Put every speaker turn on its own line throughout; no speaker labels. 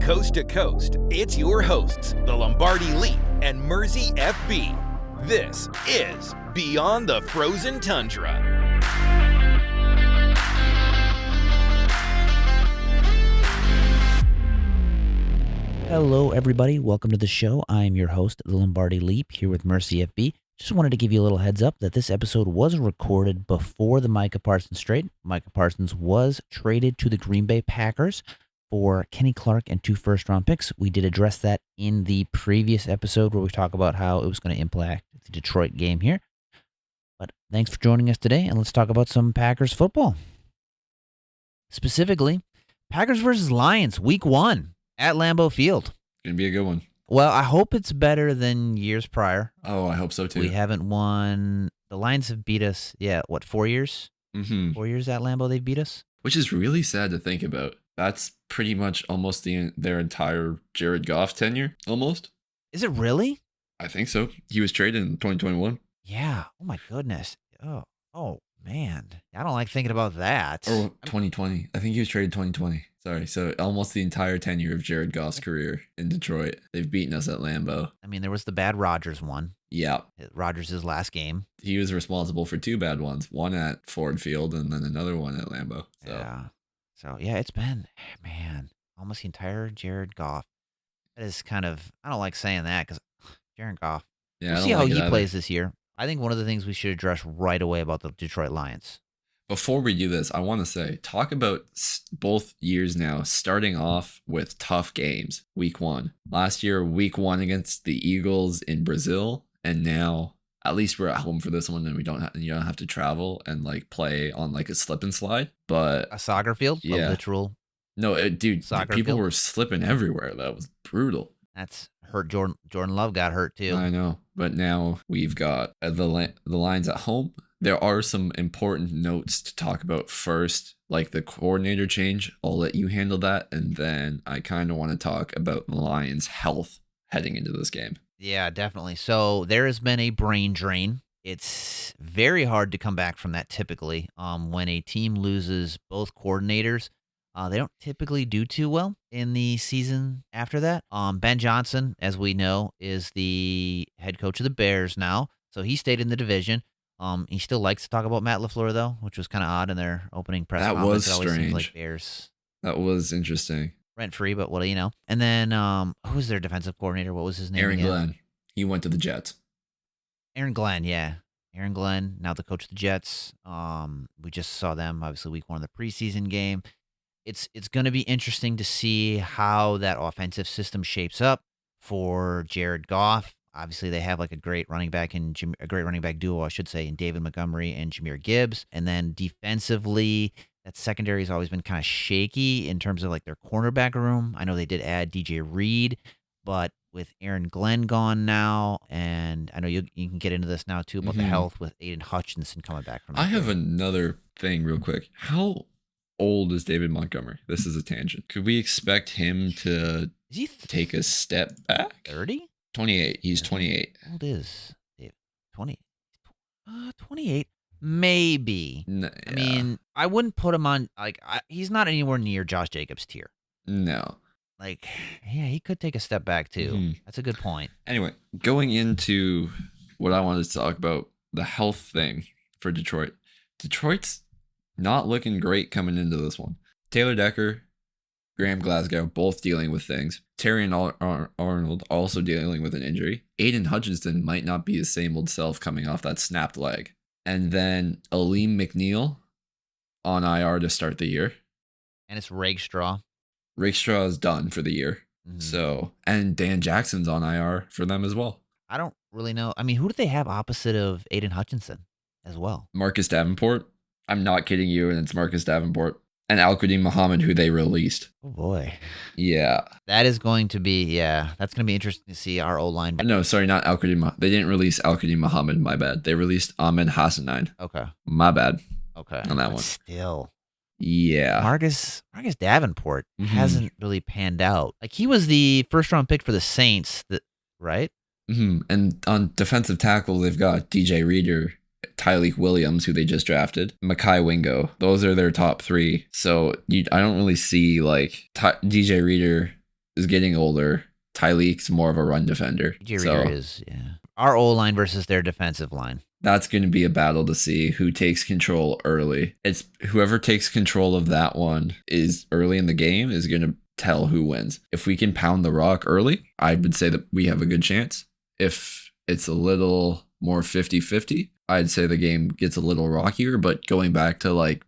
coast to coast, it's your hosts, the Lombardi Leap and Mersey FB. This is Beyond the Frozen Tundra.
Hello, everybody. Welcome to the show. I'm your host, the Lombardi Leap, here with Mersey FB. Just wanted to give you a little heads up that this episode was recorded before the Micah Parsons trade. Micah Parsons was traded to the Green Bay Packers for Kenny Clark and 2 first-round picks. We did address that in the previous episode where we talk about how it was going to impact the Detroit game here. But thanks for joining us today, and let's talk about some Packers football. Specifically, Packers versus Lions, Week 1 at Lambeau Field.
Gonna be a good one.
Well, I hope it's better than years prior.
Oh, I hope so too.
We haven't won. The Lions have beat us, 4 years? 4 years at Lambeau they've beat us?
Which is really sad to think about. That's pretty much almost their entire Jared Goff tenure, almost.
Is it really?
I think so. He was traded in 2021.
Yeah. Oh, my goodness. Oh, man. I don't like thinking about that.
Or 2020. I think he was traded 2020. Sorry. So almost the entire tenure of Jared Goff's career in Detroit. They've beaten us at Lambeau.
I mean, there was the bad Rodgers one.
Yeah.
Rodgers' last game.
He was responsible for 2 bad ones. One at Ford Field and then another one at Lambeau. So.
Yeah. So, it's been, man, almost the entire Jared Goff. That is kind of, I don't like saying that because Jared Goff.
Yeah,
we'll see how he plays this year. I think one of the things we should address right away about the Detroit Lions.
Before we do this, I want to say, talk about both years now, starting off with tough games. Week 1. Last year, Week 1 against the Eagles in Brazil, and now at least we're at home for this one, and you don't have to travel and like play on like a slip and slide. But
a soccer field,
yeah,
a literal.
No, dude,
soccer
people
field?
were slipping everywhere. That was brutal.
That's hurt. Jordan Love got hurt too.
I know, but now we've got the Lions at home. There are some important notes to talk about first, like the coordinator change. I'll let you handle that, and then I kind of want to talk about the Lions' health heading into this game.
Yeah, definitely. So there has been a brain drain. It's very hard to come back from that typically. When a team loses both coordinators, they don't typically do too well in the season after that. Ben Johnson, as we know, is the head coach of the Bears now, so he stayed in the division. He still likes to talk about Matt LaFleur, though, which was kind of odd in their opening press conference.
That was
it always
strange.
seems like Bears.
That was interesting.
Rent-free, but what do you know? And then, who's their defensive coordinator? What was his name
Aaron
again?
Glenn. He went to the Jets.
Aaron Glenn, yeah. Aaron Glenn, now the coach of the Jets. We just saw them, obviously, Week 1 of the preseason game. It's going to be interesting to see how that offensive system shapes up for Jared Goff. Obviously, they have like a great running back duo, I should say, in David Montgomery and Jahmyr Gibbs. And then defensively, that secondary has always been kind of shaky in terms of like their cornerback room. I know they did add DJ Reed, but with Aaron Glenn gone now, and I know you can get into this now too about the health with Aiden Hutchinson coming back from.
I have another thing real quick. How old is David Montgomery? This is a tangent. Could we expect him to take a step back?
30?
28. He's 28.
How old is Dave? 20? 28? Maybe. I mean, I wouldn't put him on, he's not anywhere near Josh Jacobs' tier.
No.
He could take a step back too. That's a good point.
Anyway, going into what I wanted to talk about, the health thing for Detroit. Detroit's not looking great coming into this one. Taylor Decker, Graham Glasgow, both dealing with things. Terry and Arnold also dealing with an injury. Aiden Hutchinson might not be his same old self coming off that snapped leg. And then Aleem McNeil on IR to start the year.
And it's Rakestraw.
Rakestraw is done for the year. So, and Dan Jackson's on IR for them as well.
I don't really know. I mean, who do they have opposite of Aiden Hutchinson as well?
Marcus Davenport. I'm not kidding you, and it's Marcus Davenport. And Al-Qadim Muhammad, who they released.
Oh, boy.
Yeah.
That is going to be, that's going to be interesting to see our O-line.
No, sorry, not Al-Qadim. They didn't release Al-Qadim Muhammad, my bad. They released Ahmed Hassanein.
Okay.
My bad.
Okay.
On that one.
Still.
Yeah.
Marcus Davenport hasn't really panned out. Like, he was the first-round pick for the Saints, right?
And on defensive tackle, they've got DJ Reader, Tyleek Williams, who they just drafted, Mekhi Wingo. Those are their top 3. So I don't really see, like, DJ Reader is getting older. Tyleek's more of a run defender.
PJ Reader is, yeah. Our O-line versus their defensive line.
That's going to be a battle to see who takes control early. It's whoever takes control of that one is early in the game is going to tell who wins. If we can pound the rock early, I would say that we have a good chance. If it's a little more 50-50, I'd say the game gets a little rockier. But going back to like,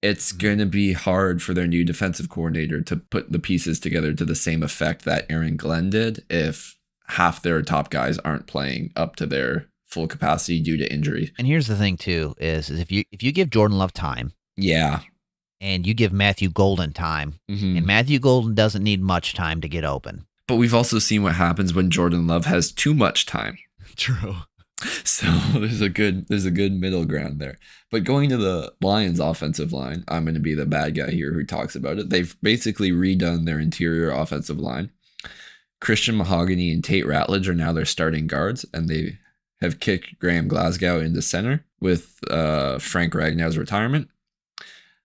it's going to be hard for their new defensive coordinator to put the pieces together to the same effect that Aaron Glenn did if half their top guys aren't playing up to their full capacity due to injury.
And here's the thing too, is if you give Jordan Love time,
yeah,
and you give Matthew Golden time, and Matthew Golden doesn't need much time to get open.
But we've also seen what happens when Jordan Love has too much time.
True.
So there's a good middle ground there. But going to the Lions offensive line, I'm going to be the bad guy here who talks about it. They've basically redone their interior offensive line. Christian Mahogany and Tate Ratledge are now their starting guards, and they have kicked Graham Glasgow into center with Frank Ragnow's retirement.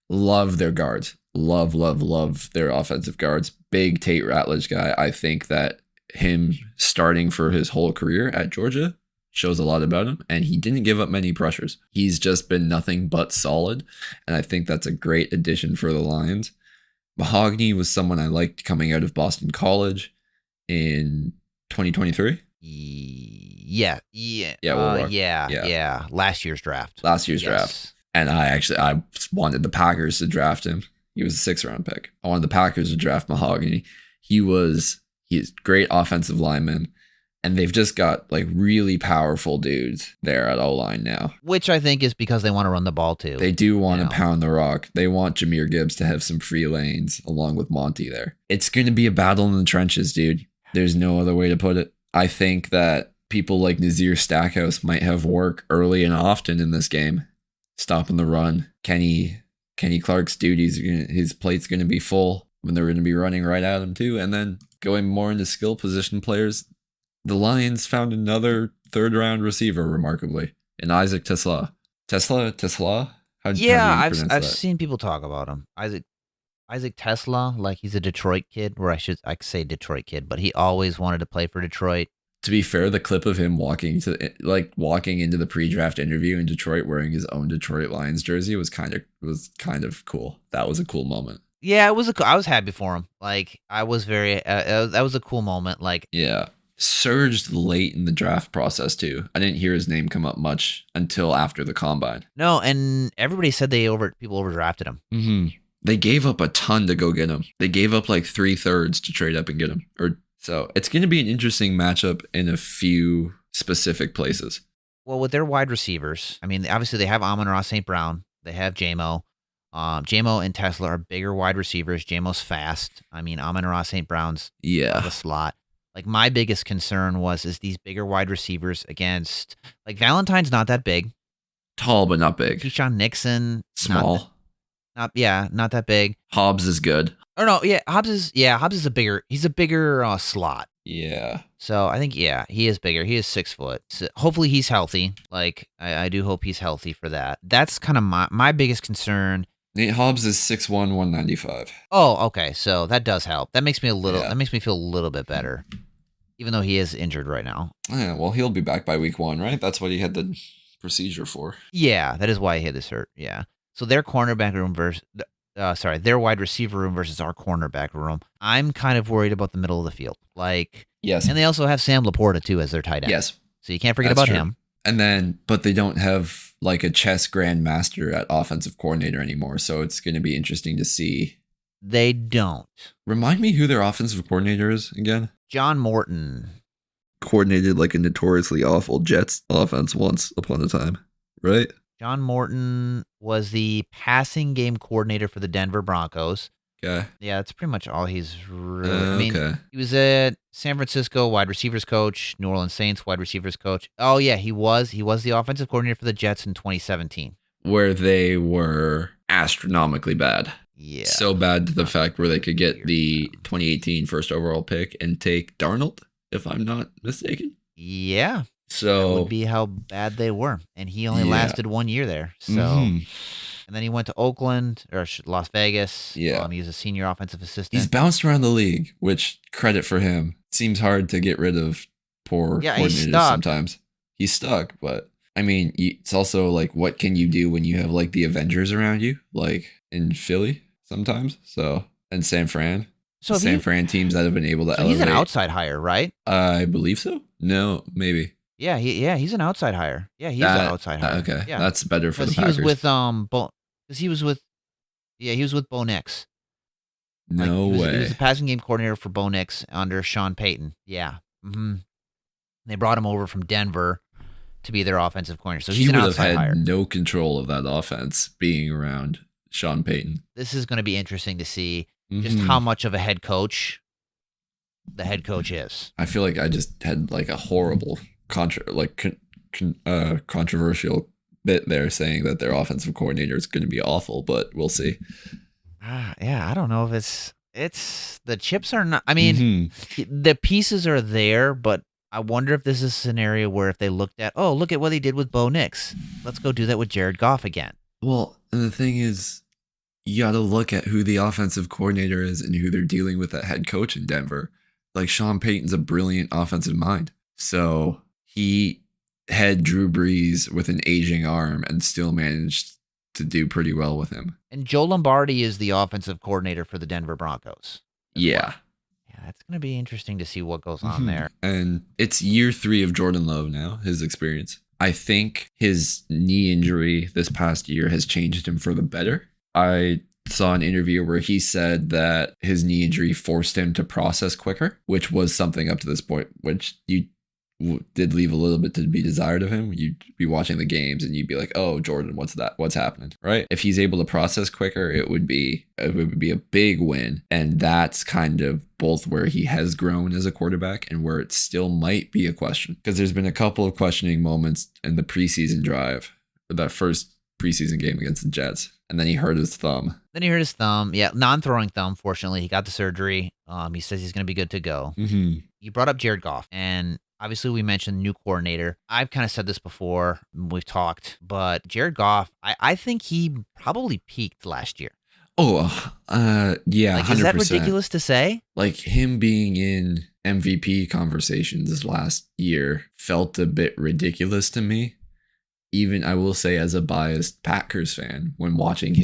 Love their guards. Love their offensive guards. Big Tate Ratledge guy. I think that him starting for his whole career at Georgia shows a lot about him, and he didn't give up many pressures. He's just been nothing but solid, and I think that's a great addition for the Lions. Mahogany was someone I liked coming out of Boston College in 2023.
Yeah. Last year's draft.
Draft. And I wanted the Packers to draft him. He was a 6th round pick. I wanted the Packers to draft Mahogany. He's a great offensive lineman. And they've just got like really powerful dudes there at O-line now.
Which I think is because they want to run the ball too.
They do want to pound the rock. They want Jahmyr Gibbs to have some free lanes along with Monty there. It's going to be a battle in the trenches, dude. There's no other way to put it. I think that people like Nazir Stackhouse might have work early and often in this game. Stopping the run. Kenny Clark's duties, his plate's going to be full when they're going to be running right at him too. And then going more into skill position players, the Lions found another 3rd round receiver, remarkably, in Isaac TeSlaa. TeSlaa? How do you pronounce
I've
that?
seen people talk about him. Isaac TeSlaa, like he's a Detroit kid, I could say Detroit kid, but he always wanted to play for Detroit.
To be fair, the clip of him walking into the pre-draft interview in Detroit wearing his own Detroit Lions jersey was kind of cool. That was a cool moment.
Yeah, I was happy for him. Like I was very that was a cool moment. Like
yeah. Surged late in the draft process too. I didn't hear his name come up much until after the combine.
No, and everybody said people overdrafted him.
Mm-hmm. They gave up a ton to go get him. They gave up like 3/3 to trade up and get him. So it's going to be an interesting matchup in a few specific places.
Well, with their wide receivers, I mean, obviously they have Amon-Ra St. Brown. They have J-Mo. J-Mo and TeSlaa are bigger wide receivers. J-Mo's fast. I mean, Amon-Ra St. Brown's the slot. Like my biggest concern is these bigger wide receivers against like Valentine's not that big,
tall but not big.
Keyshawn Nixon
small,
not that big.
Hobbs is good.
Oh no, Hobbs is a bigger slot.
Yeah.
So I think he is bigger. He is 6 foot. So hopefully he's healthy. Like I do hope he's healthy for that. That's kind of my biggest concern.
Nate Hobbs is 6'1", 195.
Oh, okay. So that does help. That makes me feel a little bit better. Even though he is injured right now.
Yeah, well, he'll be back by week 1, right? That's what he had the procedure for.
Yeah, that is why he had this hurt. Yeah. So their cornerback room their wide receiver room versus our cornerback room. I'm kind of worried about the middle of the field. Like,
yes.
And they also have Sam Laporta too as their tight end.
Yes.
So you can't forget about him.
And then, but they don't have like a chess grandmaster at offensive coordinator anymore. So it's going to be interesting to see.
They don't.
Remind me who their offensive coordinator is again.
John Morton.
Coordinated like a notoriously awful Jets offense once upon a time, right?
John Morton was the passing game coordinator for the Denver Broncos.
Okay.
Yeah, that's pretty much all he's really. He was at San Francisco wide receivers coach, New Orleans Saints wide receivers coach. Oh yeah, he was the offensive coordinator for the Jets in 2017,
where they were astronomically bad.
Yeah.
So bad to the fact where they could get the 2018 first overall pick and take Darnold, if I'm not mistaken.
Yeah. That would
So
be how bad they were. And he only
yeah.
lasted 1 year there. So,
hmm
and then he went to Oakland or Las Vegas.
Yeah.
He was a senior offensive
He's
assistant.
bounced around the league, which credit for him. Seems hard to get rid of poor
Yeah, he's
coordinators
stuck.
sometimes. He's stuck, but I mean, it's also like, what can you do when you have like the Avengers around you, like in Philly sometimes? So, and San Fran.
So if
San
he,
Fran teams that have been able to
so he's an
elevate.
outside hire, right?
I believe so. No, maybe.
Yeah, he's an outside hire. Yeah, he's an outside hire.
Okay,
Yeah,
that's better for the
because he
Packers.
was with because he was with Bo Nix. Like
No
he was
way.
the passing game coordinator for Bo Nix under Sean Payton. Yeah. They brought him over from Denver to be their offensive coordinator. So he's
He
an
would have
outside
had
hire.
no control of that offense being around Sean Payton.
This is going to be interesting to see just how much of a head coach the head coach is.
I feel like I just had like a horrible controversial bit there saying that their offensive coordinator is going to be awful, but we'll see.
Yeah, I don't know if it's the chips are not. I mean, the pieces are there, but I wonder if this is a scenario where if they looked at, oh, look at what he did with Bo Nix, let's go do that with Jared Goff again.
Well, and the thing is, you got to look at who the offensive coordinator is and who they're dealing with at head coach in Denver. Like Sean Payton's a brilliant offensive mind. So he had Drew Brees with an aging arm and still managed to do pretty well with him.
And Joe Lombardi is the offensive coordinator for the Denver Broncos.
Yeah.
Well. Yeah, it's going to be interesting to see what goes on there.
And it's year 3 of Jordan Love now, his experience. I think his knee injury this past year has changed him for the better. I saw an interview where he said that his knee injury forced him to process quicker, which was something up to this point, which you did leave a little bit to be desired of him. You'd be watching the games and you'd be like, oh, Jordan, what's that? What's happening? Right? If he's able to process quicker, it would be a big win. And that's kind of both where he has grown as a quarterback and where it still might be a question. Because there's been a couple of questioning moments in the preseason drive, or that first preseason game against the Jets. And then he hurt his thumb.
Yeah, non-throwing thumb, fortunately. He got the surgery. He says he's going to be good to go. You brought up Jared Goff, and obviously we mentioned new coordinator. I've kind of said this before. We've talked, but Jared Goff, I think he probably peaked last year.
Oh, yeah,
Like,
100%.
is that ridiculous to say?
Like him being in MVP conversations this last year felt a bit ridiculous to me. Even I will say, as a biased Packers fan, when watching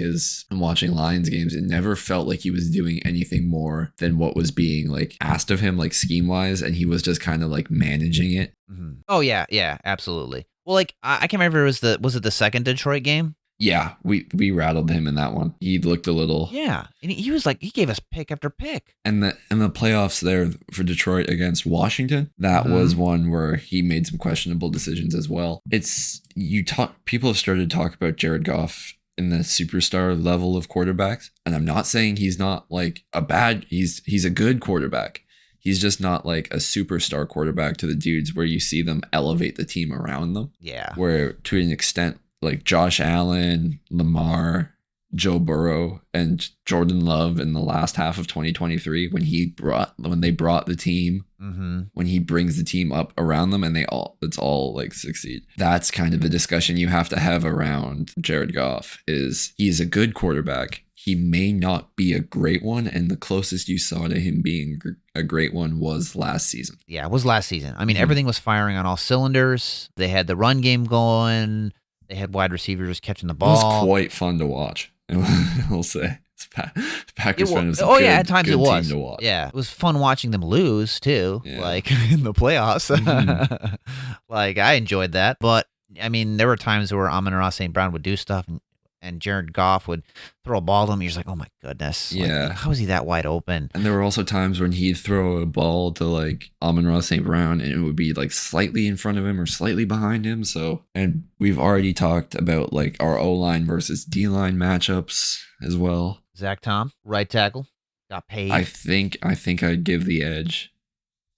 Lions games, it never felt like he was doing anything more than what was being like asked of him, like scheme wise, and he was just kind of like managing it.
Oh yeah, absolutely. Well, like I can't remember, was it the second Detroit game?
Yeah, we rattled him in that one. He looked a little.
Yeah, and he was like, he gave us pick after pick.
And the playoffs there for Detroit against Washington, that was one where he made some questionable decisions as well. People have started to talk about Jared Goff in the superstar level of quarterbacks, and I'm not saying he's not like he's a good quarterback. He's just not like a superstar quarterback to the dudes where you see them elevate the team around them. Yeah. Where to an extent, like Josh Allen, Lamar, Joe Burrow, and Jordan Love in the last half of 2023, when they brought the team, when he brings the team up around them and it's all like succeed. That's kind of the discussion you have to have around Jared Goff. Is he's a good quarterback. He may not be a great one, and the closest you saw to him being a great one was last season.
Yeah, it was last season. I mean, everything was firing on all cylinders. They had the run game going. They had wide receivers catching the ball.
It was quite fun to watch, we'll say. Packers fans.
At times it was. To watch. Yeah, it was fun watching them lose too, like in the playoffs. Like I enjoyed that, but I mean, there were times where Amon-Ra St. Brown would do stuff, and Jared Goff would throw a ball to him. You're just like, oh my goodness.
Yeah.
Like, how is he that wide open?
And there were also times when he'd throw a ball to like Amon-Ra St. Brown and it would be like slightly in front of him or slightly behind him. So, and we've already talked about like our O-line versus D-line matchups as well.
Zach Tom, right tackle, got paid.
I think I'd give the edge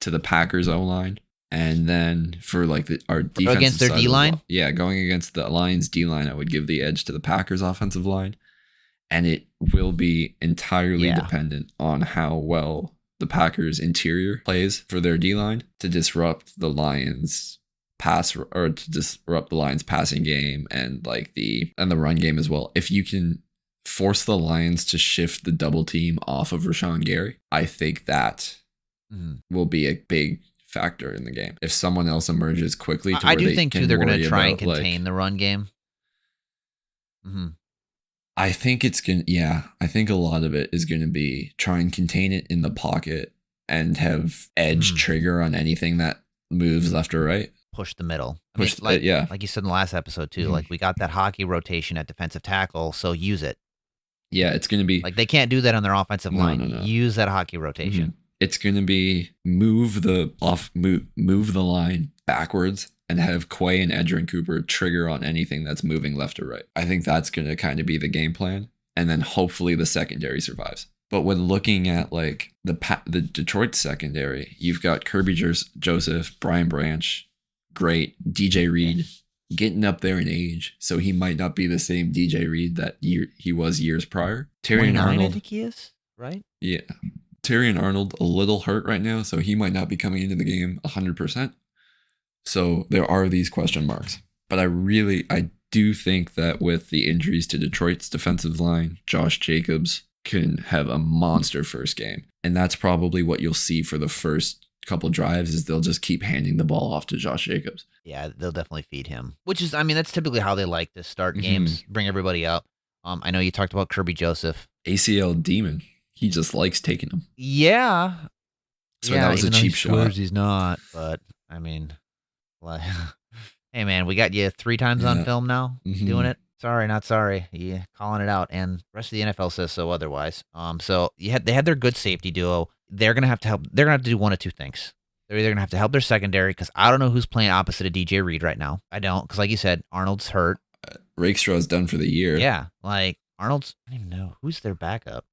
to the Packers O-line. And then for like our defensive
against their D-line?
Going against the Lions D-line, I would give the edge to the Packers offensive line. And it will be entirely dependent on how well the Packers interior plays for their D-line to disrupt the Lions pass or to disrupt the Lions passing game and like the run game as well. If you can force the Lions to shift the double team off of Rashawn Gary, I think that will be a big factor in the game. If someone else emerges quickly to
I
where
do
they
think
can
too they're going
worry
to try and
about,
contain the run game.
I think it's going to, I think a lot of it is going to be try and contain it in the pocket and have edge trigger on anything that moves left or right.
Push the middle.
Like
you said in the last episode too, like we got that hockey rotation at defensive tackle, so use it.
Yeah, it's going to be
like they can't do that on their offensive line. No. Use that hockey rotation.
It's going to be move the line backwards and have Quay and Edgerrin Cooper trigger on anything that's moving left or right. I think that's going to kind of be the game plan, and then hopefully the secondary survives. But when looking at like the Detroit secondary, you've got Kirby Joseph, Brian Branch, great, DJ Reed getting up there in age, so he might not be the same DJ Reed that he was years prior. Terrion Arnold,
I think he is, right?
Yeah. Terrion Arnold a little hurt right now, so he might not be coming into the game 100%. So there are these question marks. But I do think that with the injuries to Detroit's defensive line, Josh Jacobs can have a monster first game. And that's probably what you'll see for the first couple drives is they'll just keep handing the ball off to Josh Jacobs.
Yeah, they'll definitely feed him. Which is, that's typically how they like to start games, bring everybody up. I know you talked about Kirby Joseph.
ACL demon. He just likes taking them.
Yeah.
So that was a cheap shot.
He's not, but hey man, we got you 3 times on film now doing it. Sorry, not sorry. Yeah, calling it out, and the rest of the NFL says so otherwise. So they had their good safety duo. They're gonna have to help. They're gonna have to do one of two things. They're either gonna have to help their secondary because I don't know who's playing opposite of DJ Reed right now. I don't, because like you said, Arnold's hurt.
Rakestraw's done for the year.
Yeah, like Arnold's. I don't even know who's their backup.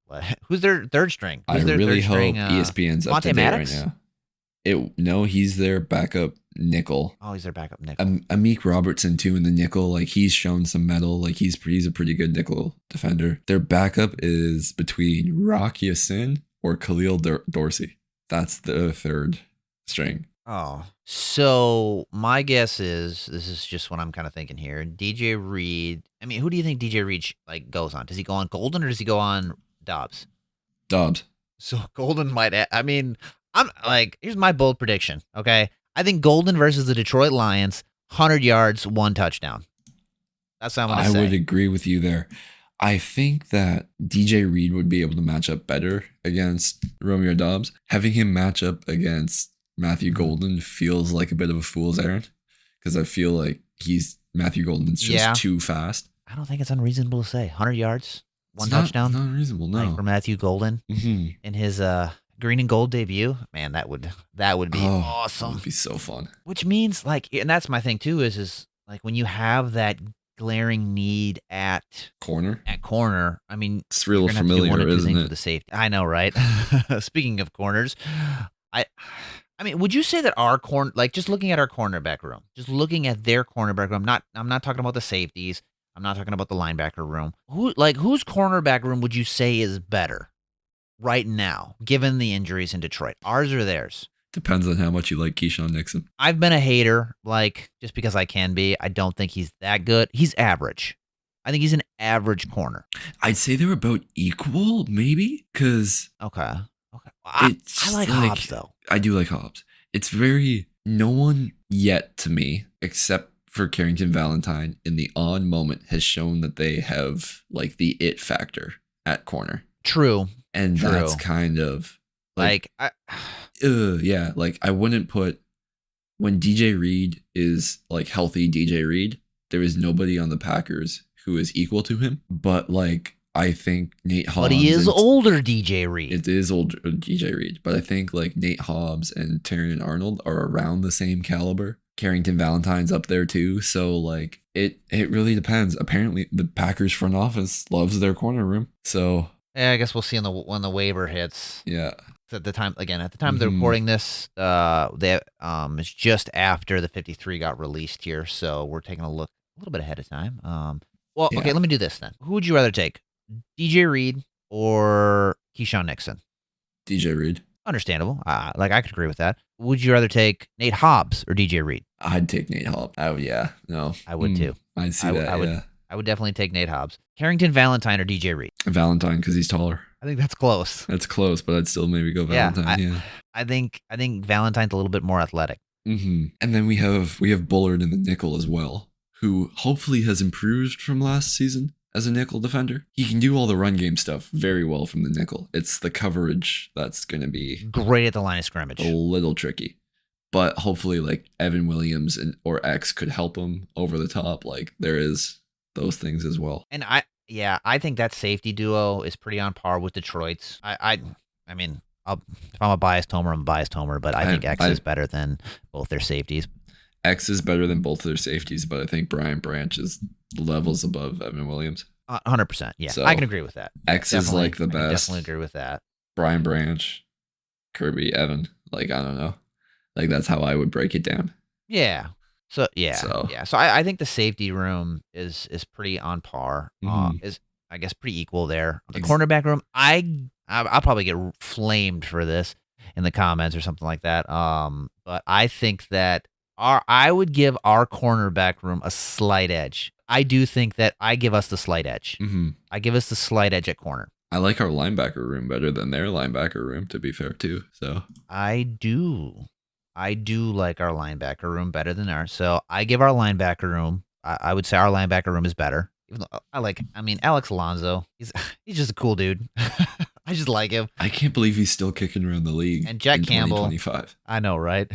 Who's their third string?
I really hope ESPN's up to date right now. No, he's their backup nickel.
Oh, he's their backup nickel.
Amik Robertson too in the nickel. Like he's shown some metal. Like he's a pretty good nickel defender. Their backup is between Rock Ya-Sin or Khalil Dorsey. That's the third string.
Oh, so my guess is, this is just what I'm kind of thinking here. DJ Reed. Who do you think DJ Reed goes on? Does he go on Golden or does he go on Dobbs?
Dobbs.
So Golden might. I'm like, here's my bold prediction. Okay, I think Golden versus the Detroit Lions, 100 yards, 1 touchdown. That's what I'm gonna say.
I would agree with you there. I think that DJ Reed would be able to match up better against Romeo Dobbs. Having him match up against Matthew Golden feels like a bit of a fool's errand because I feel like Matthew Golden's just too fast.
I don't think it's unreasonable to say 100 yards, 1 touchdown.
Not unreasonable, no.
For Matthew Golden in his green and gold debut. Man, that would be awesome.
That would be so fun.
Which means and that's my thing too is like when you have that glaring need at corner.
It's real familiar, isn't it?
For the safety. I know, right? Speaking of corners, would you say that our just looking at our cornerback room, just looking at their cornerback room, I'm not talking about the safeties, I'm not talking about the linebacker room. Whose cornerback room would you say is better right now, given the injuries in Detroit? Ours or theirs?
Depends on how much you like Keyshawn Nixon.
I've been a hater, just because I can be. I don't think he's that good. He's average. I think he's an average corner.
I'd say they're about equal, maybe, because...
Okay. I like Hobbs, though.
I do like Hobbs. It's no one yet to me, except for Carrington Valentine, in the on moment has shown that they have, the it factor at corner.
True.
And that's kind of... I wouldn't put... When DJ Reed is, healthy DJ Reed, there is nobody on the Packers who is equal to him. But, I think Nate Hobbs...
But he is older DJ Reed.
It is older DJ Reed. But I think, Nate Hobbs and Terrion Arnold are around the same caliber. Carrington Valentine's up there, too. So, it really depends. Apparently, the Packers front office loves their corner room. So...
Yeah, I guess we'll see when the waiver hits.
Yeah.
At the time they're recording this, it's just after the 53 got released here, so we're taking a look a little bit ahead of time. Okay, let me do this then. Who would you rather take, DJ Reed or Keyshawn Nixon?
DJ Reed.
Understandable. I could agree with that. Would you rather take Nate Hobbs or DJ Reed?
I'd take Nate Hobbs. Oh yeah, no,
I would too.
I'd see
I
that.
would.
Yeah,
I would definitely take Nate Hobbs. Carrington Valentine or DJ Reed?
Valentine because he's taller.
I think that's close.
That's close, but I'd still maybe go
Yeah,
Valentine.
I think Valentine's a little bit more athletic.
And then we have Bullard in the nickel as well, who hopefully has improved from last season as a nickel defender. He can do all the run game stuff very well from the nickel. It's the coverage that's going to be
Great at the line of scrimmage.
a little tricky. But hopefully, like Evan Williams or X could help him over the top. Like there is those things as well.
And I think that safety duo is pretty on par with Detroit's. I mean, if I'm a biased homer, I'm a biased homer, but I think X is better than both their safeties.
X is better than both their safeties, but I think Brian Branch is levels above Evan Williams.
100%. Yeah,
So,
I can agree with that.
X is like the
I can
best.
definitely agree with that.
Brian Branch, Kirby, Evan. Like, I don't know. Like, that's how I would break it down.
Yeah. So I think the safety room is pretty on par. Is I guess pretty equal there. The cornerback room, I'll probably get flamed for this in the comments or something like that. But I think that I would give our cornerback room a slight edge. I do think that I give us the slight edge. I give us the slight edge at corner.
I like our linebacker room better than their linebacker room, to be fair, too. So
I do like our linebacker room better than ours. So I give our linebacker room. I would say our linebacker room is better. Even though Alex Alonso. He's just a cool dude. I just like him.
I can't believe he's still kicking around the league.
And Jack
in
Campbell.
2025.
I know, right?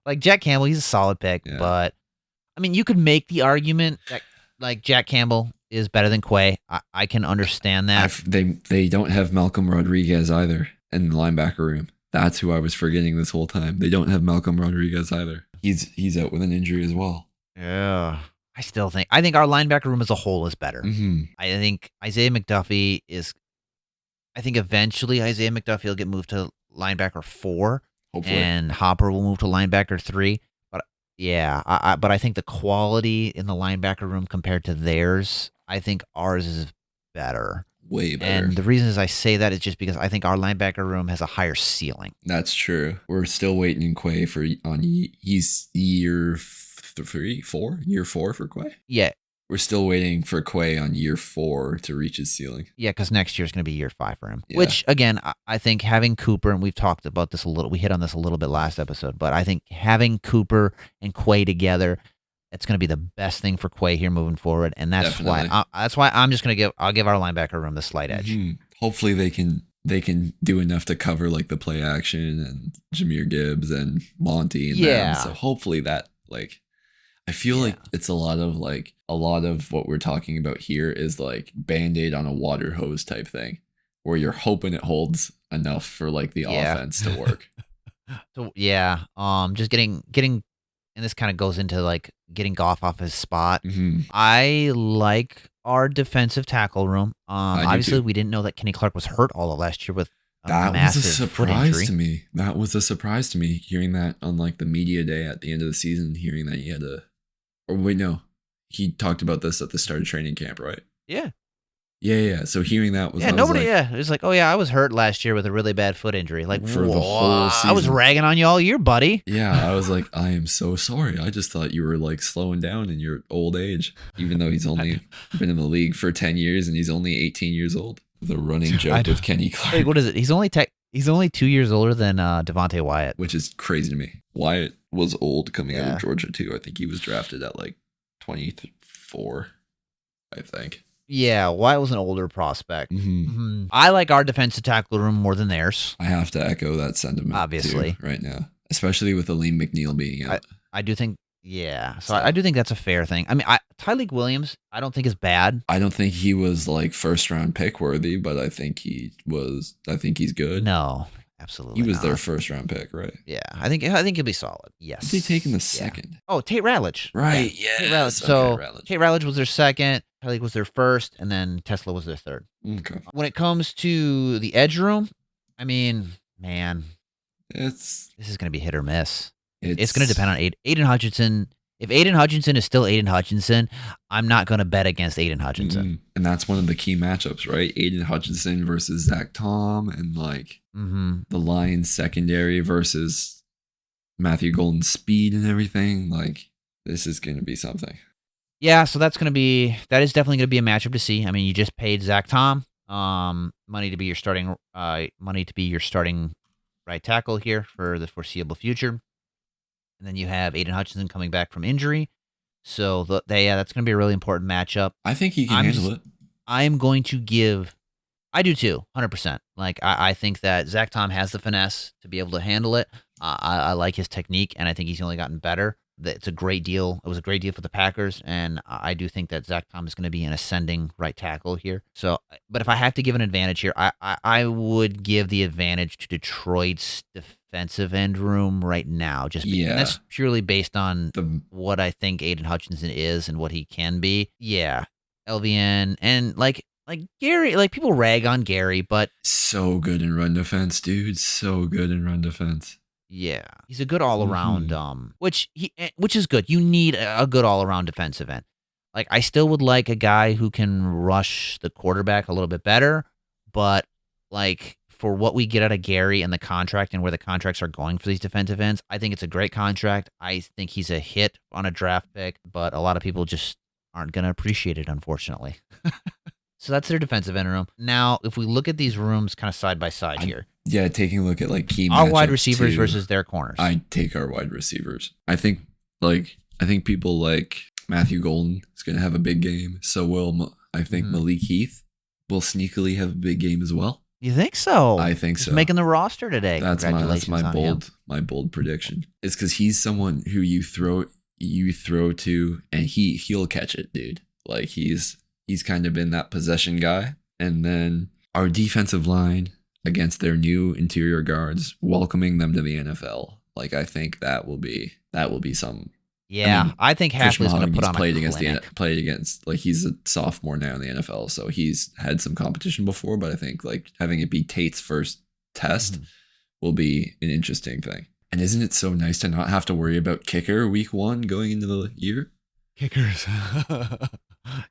Like Jack Campbell, he's a solid pick,
Yeah.
but I mean, you could make the argument that like Jack Campbell is better than Quay. I can understand that.
They don't have Malcolm Rodriguez either in the linebacker room. That's who I was forgetting this whole time. They don't have Malcolm Rodriguez either. He's out with an injury as well.
Yeah. I think our linebacker room as a whole is better. I think Isaiah McDuffie is. I think eventually Isaiah McDuffie will get moved to linebacker 4,
Hopefully.
and Hopper will move to linebacker 3. But yeah, but I think the quality in the linebacker room compared to theirs, I think ours is better.
Way better.
And the reason is I say that is just because I think our linebacker room has a higher ceiling.
That's true. We're still waiting in Quay he's year 4 for Quay.
Yeah.
We're still waiting for Quay on year 4 to reach his ceiling.
Yeah, because next year's going to be year 5 for him.
Yeah.
Which, again, I think having Cooper, and we've talked about this a little, we hit on this a little bit last episode, but I think having Cooper and Quay together, it's going to be the best thing for Quay here moving forward, and that's
Definitely.
why I'm just going to I'll give our linebacker room the slight edge.
Hopefully they can do enough to cover like the play action and Jameer Gibbs and Monty and them. So hopefully that I feel like it's a lot of what we're talking about here is like Band-Aid on a water hose type thing, where you're hoping it holds enough for like the offense to work.
So just getting, and this kind of goes into like getting Goff off his spot. I like our defensive tackle room. Obviously, we didn't know that Kenny Clark was hurt all of last year with a massive foot injury.
To me. That was a surprise to me, hearing that on like the media day at the end of the season, hearing that he had he talked about this at the start of training camp, right?
Yeah.
Yeah. So hearing that was
it was like, oh yeah, I was hurt last year with a really bad foot injury. Like
for the whole season.
I was ragging on you all year, buddy.
Yeah, I was like, I am so sorry. I just thought you were like slowing down in your old age, even though he's only been in the league for 10 years and he's only 18 years old. The running joke with Kenny Clark.
Wait, what is it? He's only 2 years older than Devontae Wyatt,
which is crazy to me. Wyatt was old coming out of Georgia too. I think he was drafted at like 24, I think.
Yeah, Wyatt was an older prospect. I like our defensive tackle room more than theirs.
I have to echo that sentiment,
obviously,
too, right now, especially with Aleem McNeil being out.
I do think, so I do think that's a fair thing. I mean, Tyleek Williams, I don't think is bad.
I don't think he was like first round pick worthy, but I think he's good.
No, absolutely.
He was
not.
their first round pick, right?
Yeah, I think he'll be solid. Yes.
Who's he taking the second?
Oh, Tate Ratledge.
Right. Yeah.
Tate Ratledge. So Tate Ratledge was their second. Tyleek was their first, and then Tesla was their third.
Okay.
When it comes to the edge room, I mean, man, this is going to be hit or miss. It's going to depend on Aiden Hutchinson If Aiden Hutchinson is still Aiden Hutchinson, I'm not going to bet against Aiden Hutchinson.
And that's one of the key matchups, right? Aiden Hutchinson versus Zach Tom, and like the Lions secondary versus Matthew Golden's speed and everything. Like, this is going to be something.
Yeah, so that is definitely going to be a matchup to see. I mean, you just paid Zach Tom money to be your starting right tackle here for the foreseeable future. And then you have Aiden Hutchinson coming back from injury. So that's going to be a really important matchup.
I think he can handle it.
I'm going to give – I do too, 100%. Like, I think that Zach Tom has the finesse to be able to handle it. I like his technique, and I think he's only gotten better. It's a great deal. It was a great deal for the Packers, and I do think that Zach Tom is going to be an ascending right tackle here. So, but if I have to give an advantage here, I would give the advantage to Detroit's defensive end room right now. And that's purely based on what I think Aiden Hutchinson is and what he can be. Yeah, LVN and like Gary, like people rag on Gary, but
so good in run defense, dude. So good in run defense.
Yeah, he's a good all-around, which is good. You need a good all-around defensive end. Like, I still would like a guy who can rush the quarterback a little bit better, but like for what we get out of Gary and the contract and where the contracts are going for these defensive ends, I think it's a great contract. I think he's a hit on a draft pick, but a lot of people just aren't going to appreciate it, unfortunately. So that's their defensive end room. Now, if we look at these rooms kind of side by side here.
Yeah, taking a look at like key
our wide receivers versus their corners.
I take our wide receivers. I think people like Matthew Golden is going to have a big game. So will I think Malik Heath will sneakily have a big game as well.
You think so?
I think so.
He's making the roster today.
That's my bold prediction. It's because he's someone who you throw to and he'll catch it, dude. Like he's kind of been that possession guy. And then our defensive line against their new interior guards, welcoming them to the NFL. Like, I think that will be some.
Yeah, I think Hafley's going to put on
played
against
like he's a sophomore now in the NFL, so he's had some competition before. But I think like having it be Tate's first test will be an interesting thing. And isn't it so nice to not have to worry about kicker week 1 going into the year?
Kickers.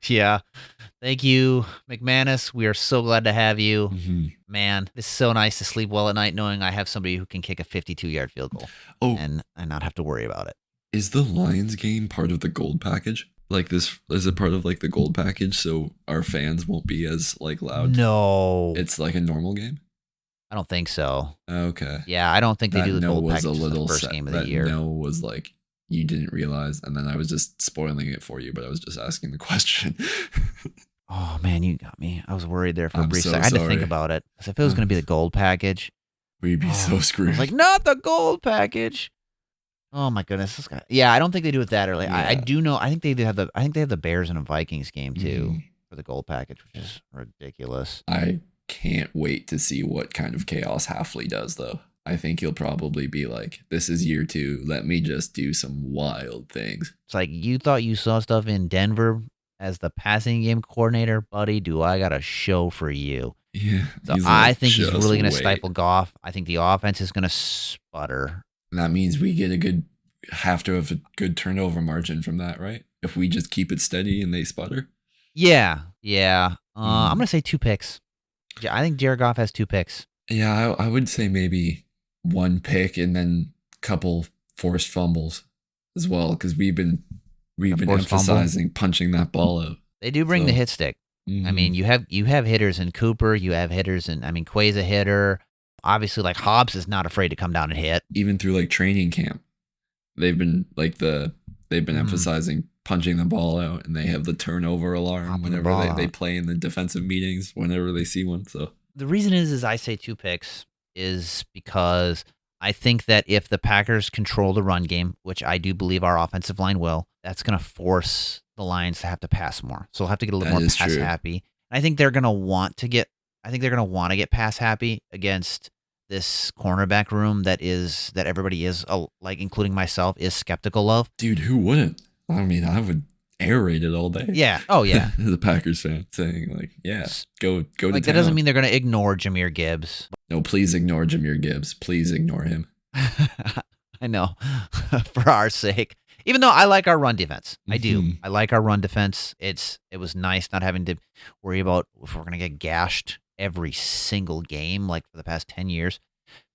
Yeah. Thank you, McManus. We are so glad to have you. Man, it's so nice to sleep well at night knowing I have somebody who can kick a 52-yard field goal and not have to worry about it.
Is the Lions game part of the gold package? Like this, is it part of like the gold package so our fans won't be as like loud?
No.
It's like a normal game?
I don't think so.
Okay.
Yeah, I don't think they do the gold package
was a little
the first game of the year.
No was like, you didn't realize, and then I was just spoiling it for you, but I was just asking the question.
Oh, man, you got me. I was worried there for a brief second. I had to think about it. If it was going to be the gold package,
we'd be so screwed.
I was like, not the gold package. Oh, my goodness. This guy. Yeah, I don't think they do it that early. Yeah. I do know. I think they have the Bears and a Vikings game, too, for the gold package, which is ridiculous.
I can't wait to see what kind of chaos Hafley does, though. I think he'll probably be like, this is year 2. Let me just do some wild things.
It's like, you thought you saw stuff in Denver as the passing game coordinator, buddy. Do I got a show for you?
Yeah.
So I think he's really going to stifle Goff. I think the offense is going to sputter.
And that means we get have to have a good turnover margin from that, right? If we just keep it steady and they sputter.
Yeah. I'm going to say 2 picks. Yeah, I think Jared Goff has 2 picks.
Yeah, I would say maybe 1 pick and then a couple forced fumbles as well, because we've been emphasizing punching that ball out.
They do bring the hit stick. I mean, you have hitters in Cooper, you have hitters in, I mean, Quay's a hitter. Obviously, like Hobbs is not afraid to come down and hit.
Even through like training camp, they've been emphasizing punching the ball out, and they have the turnover alarm whenever they play in the defensive meetings whenever they see one. So
the reason is I say 2 picks is because I think that if the Packers control the run game, which I do believe our offensive line will, that's going to force the Lions to have to pass more. So they'll have to get a little more pass happy. And I think they're going to want to get pass happy against this cornerback room that everybody is, like including myself, is skeptical of.
Dude, who wouldn't? I mean, I would air raid it all day.
Yeah. Oh, yeah.
The Packers fan saying like, yeah, go to
like, that doesn't mean they're going to ignore Jahmyr Gibbs.
No, please ignore Jahmyr Gibbs. Please ignore him.
I know. For our sake. Even though I like our run defense. I do.
Mhm.
I like our run defense. It was nice not having to worry about if we're going to get gashed every single game like for the past 10 years.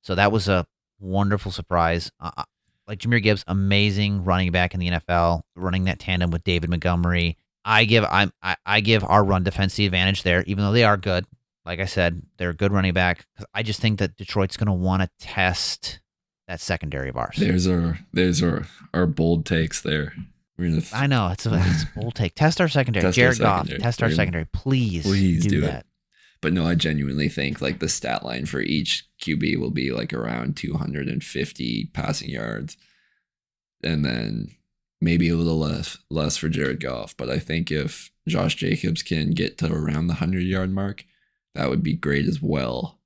So that was a wonderful surprise. Like Jahmyr Gibbs, amazing running back in the NFL, running that tandem with David Montgomery. I give our run defense the advantage there, even though they are good. Like I said, they're a good running back. I just think that Detroit's going to want to test that secondary of ours.
There's our bold takes there. We're gonna
I know it's a bold take. Test our secondary.
Test our
Jared Goff,
secondary.
test our
We're gonna-
secondary. Please
do
that.
it. But no, I genuinely think like the stat line for each QB will be like around 250 passing yards, and then maybe a little less for Jared Goff. But I think if Josh Jacobs can get to around the 100-yard mark, that would be great as well.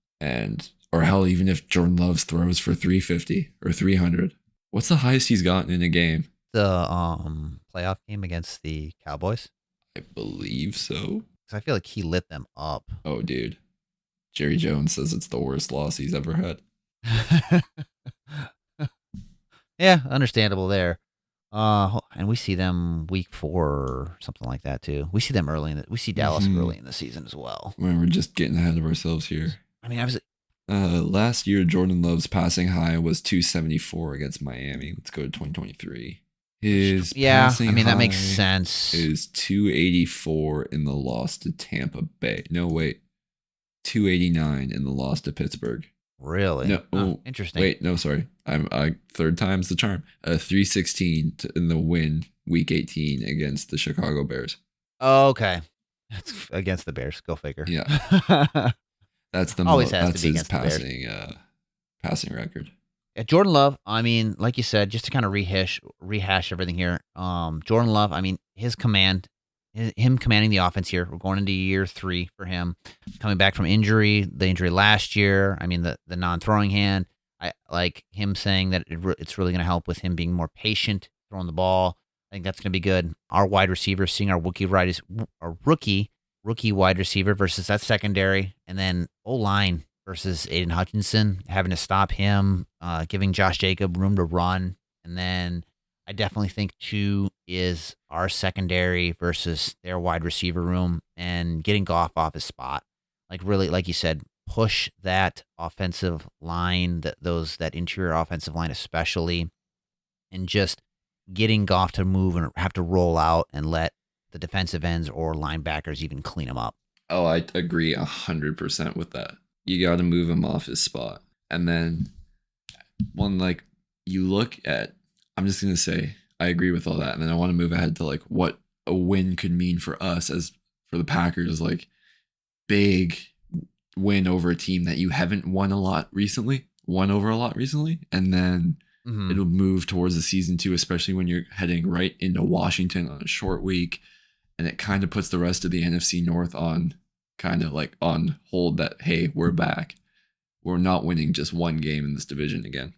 Or hell, even if Jordan Love throws for 350 or 300, what's the highest he's gotten in a game?
The playoff game against the Cowboys.
I believe so.
Because I feel like he lit them up.
Oh, dude. Jerry Jones says it's the worst loss he's ever had.
Yeah, understandable there. And we see them week 4 or something like that too. We see them we see Dallas early in the season as well.
We're just getting ahead of ourselves here.
I mean,
last year, Jordan Love's passing high was 274 against Miami. Let's go to 2023. His passing
that makes
high
sense.
is 284 in the loss to Tampa Bay. No, wait. 289 in the loss to Pittsburgh.
Really?
No,
interesting.
Wait, no, sorry. I'm third time's the charm. 316 in the win week 18 against the Chicago Bears.
Oh, okay. That's against the Bears. Go figure.
Yeah. That's the
Always has
that's
to be
his
against the Bears.
passing record.
Yeah, Jordan Love, I mean, like you said, just to kind of rehash everything here. Jordan Love, I mean, him commanding the offense here. We're going into year 3 for him, coming back from the injury last year. I mean, the non-throwing hand. I like him saying that it's really going to help with him being more patient throwing the ball. I think that's going to be good. Our wide receiver, seeing our rookie wide receiver versus that secondary, and then O-line versus Aiden Hutchinson, having to stop him, giving Josh Jacob room to run. And then I definitely think 2 is our secondary versus their wide receiver room and getting Goff off his spot. Like really, like you said, push that offensive line, that interior offensive line especially, and just getting Goff to move and have to roll out and let the defensive ends or linebackers even clean him up.
Oh, I agree 100% with that. You got to move him off his spot. And then you look at, I'm just going to say, I agree with all that. And then I want to move ahead to like what a win could mean for us as for the Packers, like big win over a team that you haven't won over a lot recently. And then it'll move towards the season 2, especially when you're heading right into Washington on a short week. And it kind of puts the rest of the NFC North on kind of like on hold that, hey, we're back. We're not winning just one game in this division again.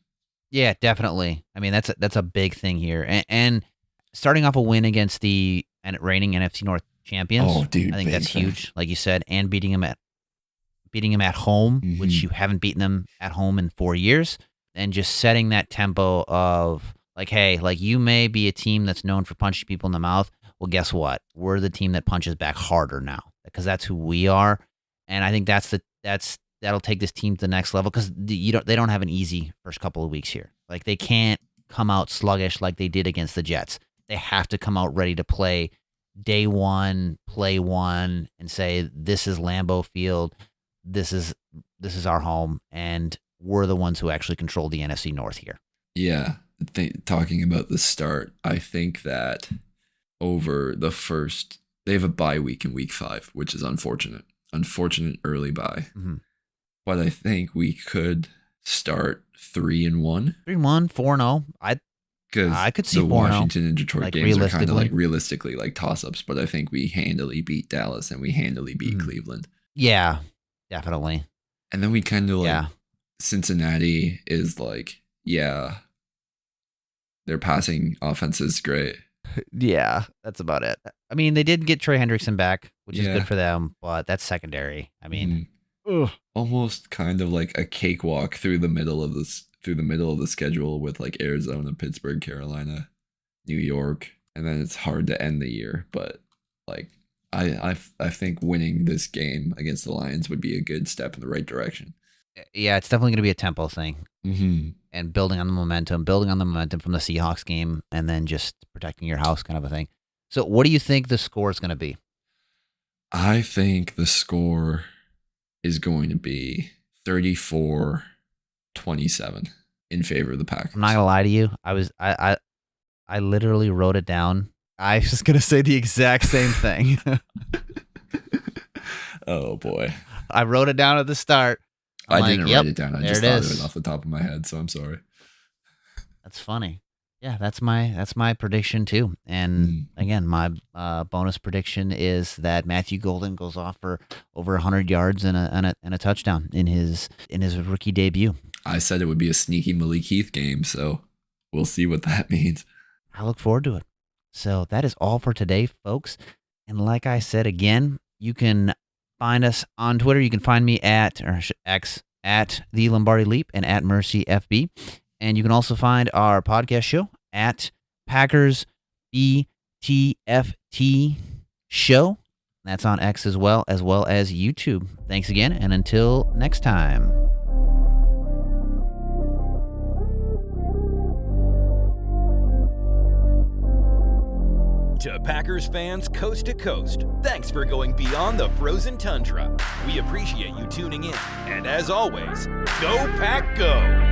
Yeah, definitely. I mean, that's a big thing here. And starting off a win against the reigning NFC North champions,
oh, dude,
I think that's huge, like you said, and beating them at home, which you haven't beaten them at home in 4 years, and just setting that tempo of like, hey, like you may be a team that's known for punching people in the mouth. Well, guess what? We're the team that punches back harder now because that's who we are. And I think that'll take this team to the next level because they don't have an easy first couple of weeks here. Like they can't come out sluggish like they did against the Jets. They have to come out ready to play day one, play one, and say this is Lambeau Field, this is our home, and we're the ones who actually control the NFC North here.
Yeah, talking about the start, I think that over the first, they have a bye week in week 5, which is unfortunate early bye. But I think we could start 3-1.
3-1, 4-0. I could see 4-0.
The Washington and Detroit
like
games are kind of like realistically like toss-ups, but I think we handily beat Dallas and we handily beat Cleveland.
Yeah, definitely.
And then we kind of like Cincinnati is like, yeah, their passing offense is great.
Yeah, that's about it. I mean, they did get Trey Hendrickson back, which is good for them, but that's secondary. I mean,
almost kind of like a cakewalk through the middle of the schedule with like Arizona, Pittsburgh, Carolina. New York, and then it's hard to end the year. But like, I think winning this game against the Lions would be a good step in the right direction.
Yeah, it's definitely going to be a tempo thing.
Mm-hmm.
And building on the momentum from the Seahawks game, and then just protecting your house kind of a thing. So what do you think the score is going to be?
I think the score is going to be 34-27 in favor of the Packers.
I'm not going to lie to you. I literally wrote it down. I was just going to say the exact same thing.
Oh, boy.
I wrote it down at the start.
I didn't write it down. I just thought
is.
of it off the top of my head, so I'm sorry.
That's funny. Yeah, that's my prediction too. And again, my bonus prediction is that Matthew Golden goes off for over 100 yards and a touchdown in his rookie debut.
I said it would be a sneaky Malik Heath game, so we'll see what that means.
I look forward to it. So that is all for today, folks. And like I said again, you can find us on Twitter. You can find me at X at the Lombardi Leap and at Mercy FB. And you can also find our podcast show at Packers BTFT Show. That's on X as well as YouTube. Thanks again, and until next time.
To Packers fans coast to coast, thanks for going beyond the frozen tundra. We appreciate you tuning in. And as always, go Pack Go!